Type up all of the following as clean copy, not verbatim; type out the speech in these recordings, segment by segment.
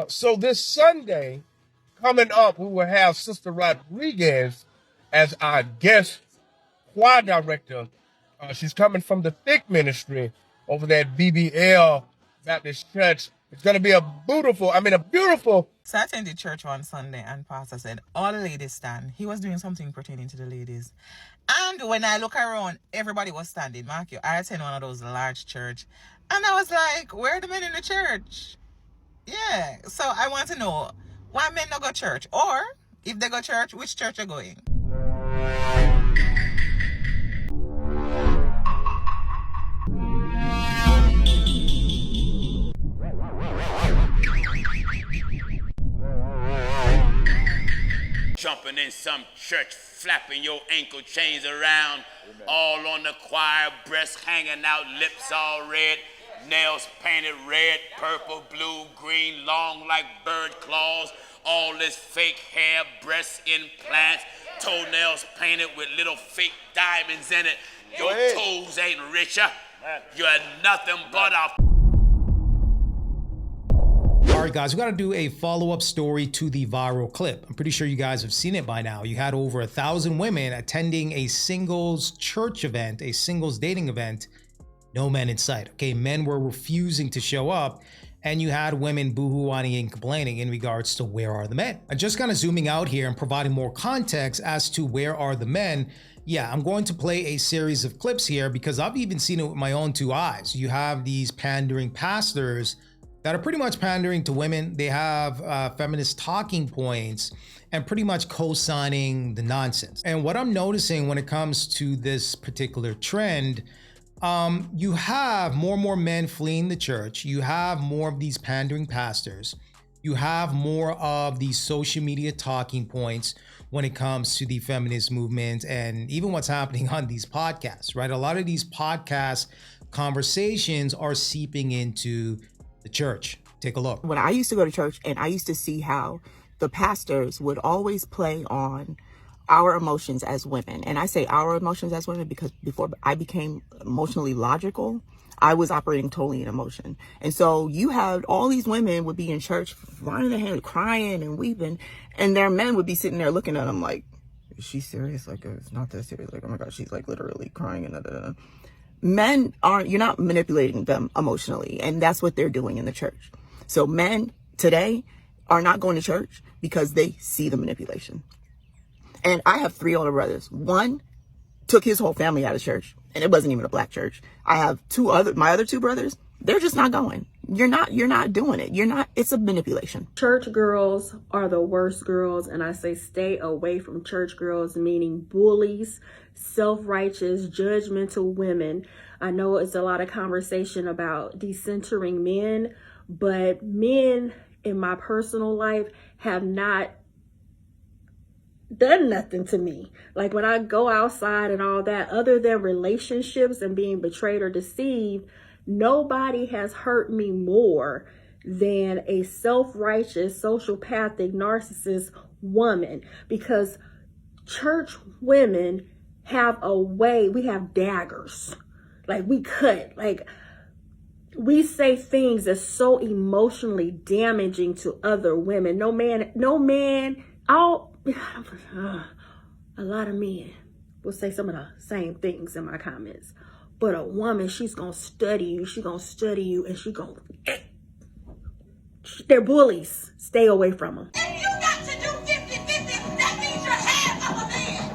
So this Sunday, coming up, we will have Sister Rodriguez as our guest choir director. She's coming from the Thick Ministry over there at BBL Baptist Church. It's going to be a beautiful. So I attended church one Sunday and pastor said, all the ladies stand. He was doing something pertaining to the ladies. And when I look around, everybody was standing. Mark you, I attend one of those large church. And I was like, where are the men in the church? Yeah. So I want to know why men don't go church. Or if they go church, which church are going? Jumping in some church, flapping your ankle chains around, amen. All on the choir, breasts hanging out, lips all red, nails painted red, purple, blue, green, long like bird claws, all this fake hair, breast implants, toenails painted with little fake diamonds in it. Your toes ain't richer. You're nothing but a... All right, guys, we got to do a follow-up story to the viral clip. I'm pretty sure you guys have seen it by now. You had over 1,000 women attending a singles church event, a singles dating event, no men in sight. Okay, men were refusing to show up, and you had women boo-hooing and complaining in regards to where are the men. And just kind of zooming out here and providing more context as to where are the men. Yeah, I'm going to play a series of clips here because I've even seen it with my own two eyes. You have these pandering pastors that are pretty much pandering to women. They have feminist talking points and pretty much co-signing the nonsense. And what I'm noticing when it comes to this particular trend, you have more and more men fleeing the church. You have more of these pandering pastors. You have more of these social media talking points when it comes to the feminist movement and even what's happening on these podcasts, right? A lot of these podcast conversations are seeping into the church. Take a look. When I used to go to church and I used to see how the pastors would always play on our emotions as women. And I say our emotions as women because before I became emotionally logical, I was operating totally in emotion. And so you had all these women would be in church, running their hand, crying and weeping. And their men would be sitting there looking at them like, is she serious? Like, it's not that serious. Like, oh my God, she's like literally crying and da-da-da. Men aren't, you're not manipulating them emotionally. And that's what they're doing in the church. So men today are not going to church because they see the manipulation. And I have 3 older brothers. One took his whole family out of church and it wasn't even a black church. I have my other 2 brothers. They're just not going. You're not doing it. It's a manipulation. Church girls are the worst girls. And I say stay away from church girls, meaning bullies, self-righteous, judgmental women. I know it's a lot of conversation about decentering men, but men in my personal life have not done nothing to me. Like when I go outside and all that, other than relationships and being betrayed or deceived, nobody has hurt me more than a self-righteous, sociopathic, narcissist woman. Because church women have a way, we have daggers. Like we cut, like we say things that's so emotionally damaging to other women. A lot of men will say some of the same things in my comments. But a woman, she's going to study you. She's going to study you and they're bullies. Stay away from them. If you got to do 50-50, that means you're half of a man.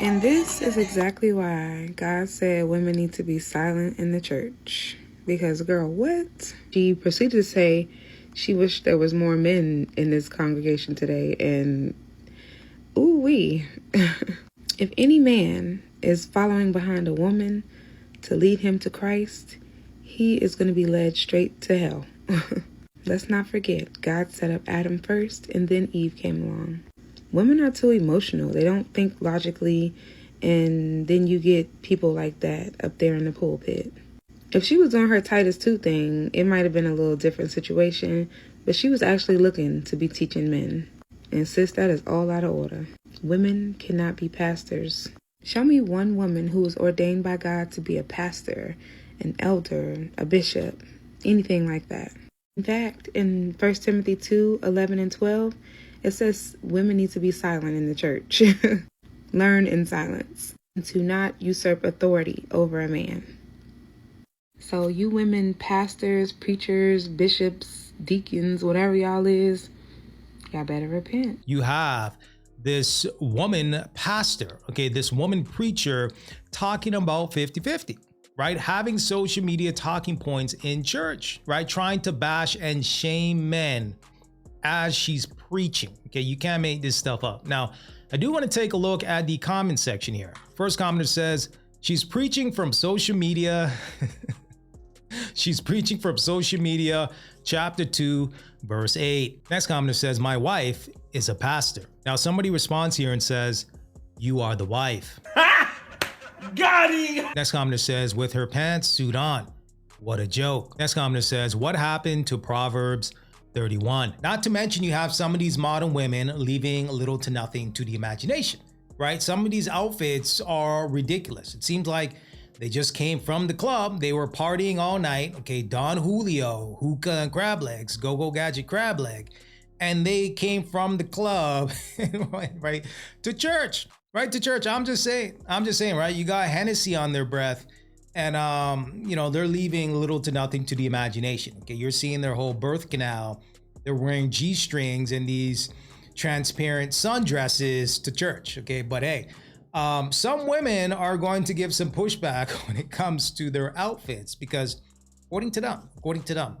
And this is exactly why God said women need to be silent in the church. Because, girl, what? She proceeded to say she wished there was more men in this congregation today. And, ooh-wee. If any man is following behind a woman to lead him to Christ, he is going to be led straight to hell. Let's not forget, God set up Adam first, and then Eve came along. Women are too emotional. They don't think logically, and then you get people like that up there in the pulpit. If she was doing her Titus 2 thing, it might have been a little different situation, but she was actually looking to be teaching men. And sis, that is all out of order. Women cannot be pastors. Show me one woman who was ordained by God to be a pastor, an elder, a bishop, anything like that. In fact, in 1 Timothy 2:11 and 12, it says women need to be silent in the church. Learn in silence, and to not usurp authority over a man. So you women, pastors, preachers, bishops, deacons, whatever y'all is, y'all better repent. You have this woman pastor, okay, this woman preacher talking about 50-50, right? Having social media talking points in church, right? Trying to bash and shame men as she's preaching, okay? You can't make this stuff up. Now, I do want to take a look at the comment section here. First commenter says, she's preaching from social media. She's preaching from social media, chapter 2, verse 8. Next commenter says, my wife is a pastor. Now somebody responds here and says, you are the wife. Got him! Next commenter says, with her pants suit on. What a joke. Next commenter says, what happened to Proverbs 31? Not to mention you have some of these modern women leaving little to nothing to the imagination, right? Some of these outfits are ridiculous. It seems like they just came from the club. They were partying all night. Okay, Don Julio, hookah and crab legs, go-go gadget crab leg. And they came from the club, right, to church, right, to church. I'm just saying, right? You got Hennessy on their breath and, you know, they're leaving little to nothing to the imagination. Okay, you're seeing their whole birth canal. They're wearing G-strings and these transparent sundresses to church. Okay, but hey, some women are going to give some pushback when it comes to their outfits because according to them,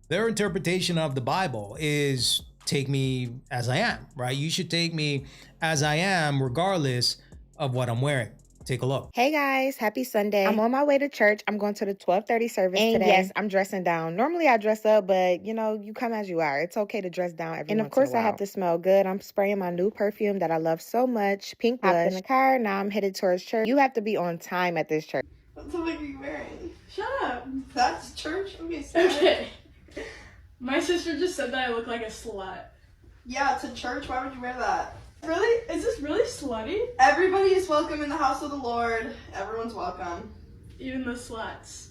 their interpretation of the Bible is take me as I am, right? You should take me as I am regardless of what I'm wearing. Take a look. Hey guys, happy Sunday. I'm on my way to church. I'm going to the 12:30 service today. Yes, I'm dressing down. Normally I dress up, but you know, you come as you are. It's okay to dress down every once in a while. And of course I have to smell good. I'm spraying my new perfume that I love so much, Pink Blush. Hopped in the car, now I'm headed towards church. You have to be on time at this church. What the fuck are you wearing? Shut up. That's church? Okay, Okay. My sister just said that I look like a slut. Yeah, to church? Why would you wear that? Really? Is this really slutty? Everybody is welcome in the house of the Lord. Everyone's welcome. Even the sluts.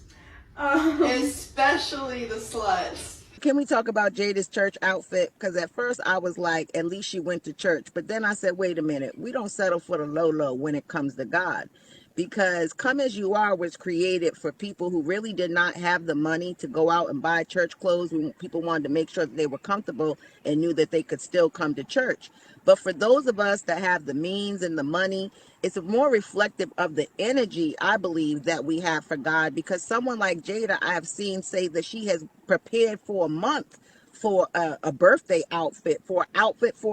Especially the sluts. Can we talk about Jada's church outfit? Because at first I was like, at least she went to church. But then I said, wait a minute. We don't settle for the low when it comes to God. Because Come As You Are was created for people who really did not have the money to go out and buy church clothes. People wanted to make sure that they were comfortable and knew that they could still come to church. But for those of us that have the means and the money, it's more reflective of the energy, I believe, that we have for God. Because someone like Jada, I have seen say that she has prepared for a month for a birthday outfit, for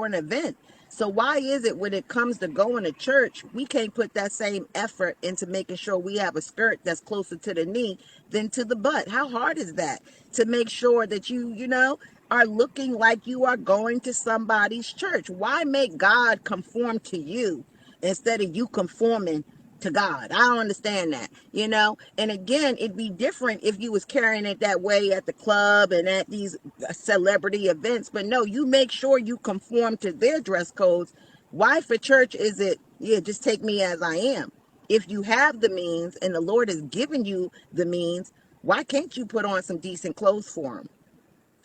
an event. So why is it when it comes to going to church, we can't put that same effort into making sure we have a skirt that's closer to the knee than to the butt? How hard is that to make sure that you know, are looking like you are going to somebody's church? Why make God conform to you instead of you conforming to God? I don't understand that, you know. And again, it'd be different if you was carrying it that way at the club and at these celebrity events, but no, you make sure you conform to their dress codes. Why for church is it, yeah, just take me as I am? If you have the means and the Lord has given you the means, why can't you put on some decent clothes for him?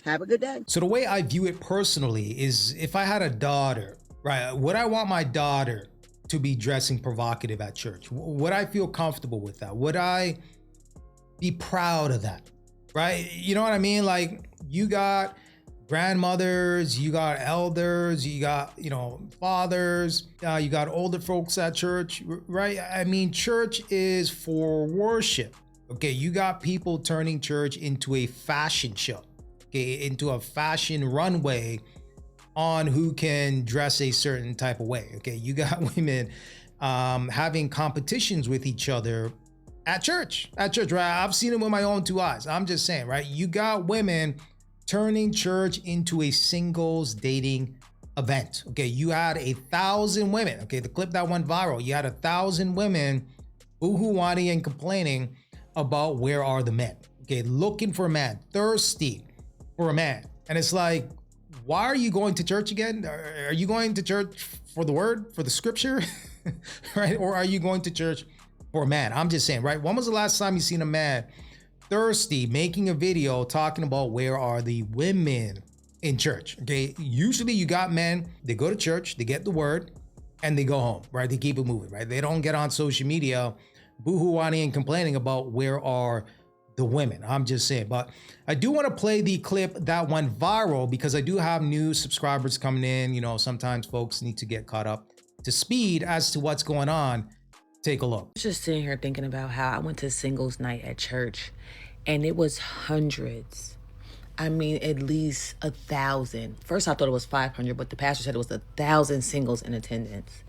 Have a good day. So the way I view it personally is if I had a daughter, right, would I want my daughter to be dressing provocative at church? Would I feel comfortable with that? Would I be proud of that? Right? You know what I mean? Like, you got grandmothers, you got elders, you got, you know, fathers, you got older folks at church, right? I mean, church is for worship. Okay, you got people turning church into a fashion show, okay, into a fashion runway on who can dress a certain type of way. Okay, you got women having competitions with each other at church, right? I've seen it with my own two eyes. I'm just saying, right? You got women turning church into a singles dating event. Okay, you had 1,000 women. Okay, the clip that went viral, you had 1,000 women boo-hoo-wanting and complaining about where are the men. Okay, looking for a man, thirsty for a man. And it's like, why are you going to church again? Are you going to church for the word, for the scripture? right? Or are you going to church for a man? I'm just saying, right? When was the last time you seen a man thirsty making a video talking about where are the women in church? Okay, usually you got men, they go to church, they get the word, and they go home, right? They keep it moving, right? They don't get on social media boo-hoo-whining and complaining about where are the women. I'm just saying. But I do want to play the clip that went viral because I do have new subscribers coming in. You know, sometimes folks need to get caught up to speed as to what's going on. Take a look. Just sitting here thinking about how I went to singles night at church and it was hundreds. I mean, at least 1,000. First, I thought it was 500, but the pastor said it was 1,000 singles in attendance.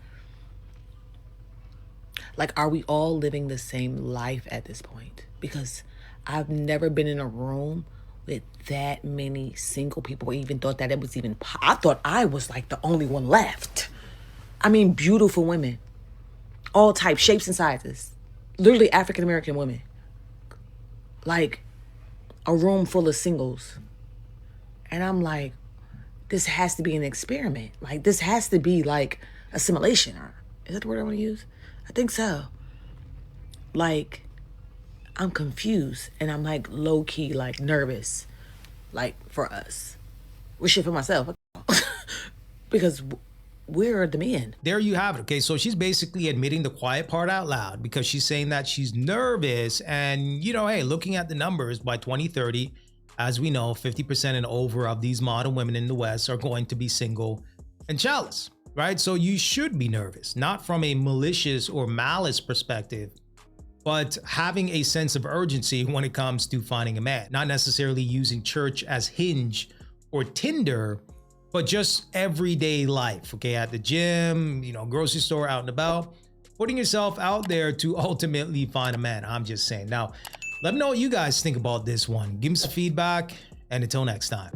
Like, are we all living the same life at this point? Because I've never been in a room with that many single people or even thought that it was even, I thought I was like the only one left. I mean, beautiful women, all types, shapes and sizes, literally African-American women. Like a room full of singles. And I'm like, this has to be an experiment. Like, this has to be like assimilation. Or is that the word I want to use? I think so. Like, I'm confused and I'm like low-key, like nervous, like for us. Wish shit for myself. Because where are the men? There you have it. Okay, so she's basically admitting the quiet part out loud because she's saying that she's nervous. And, you know, hey, looking at the numbers by 2030, as we know, 50% and over of these model women in the West are going to be single and childless, right? So you should be nervous, not from a malicious or malice perspective, but having a sense of urgency when it comes to finding a man, not necessarily using church as Hinge or Tinder, but just everyday life, okay? At the gym, you know, grocery store, out and about, putting yourself out there to ultimately find a man. I'm just saying. Now, let me know what you guys think about this one. Give me some feedback, and until next time.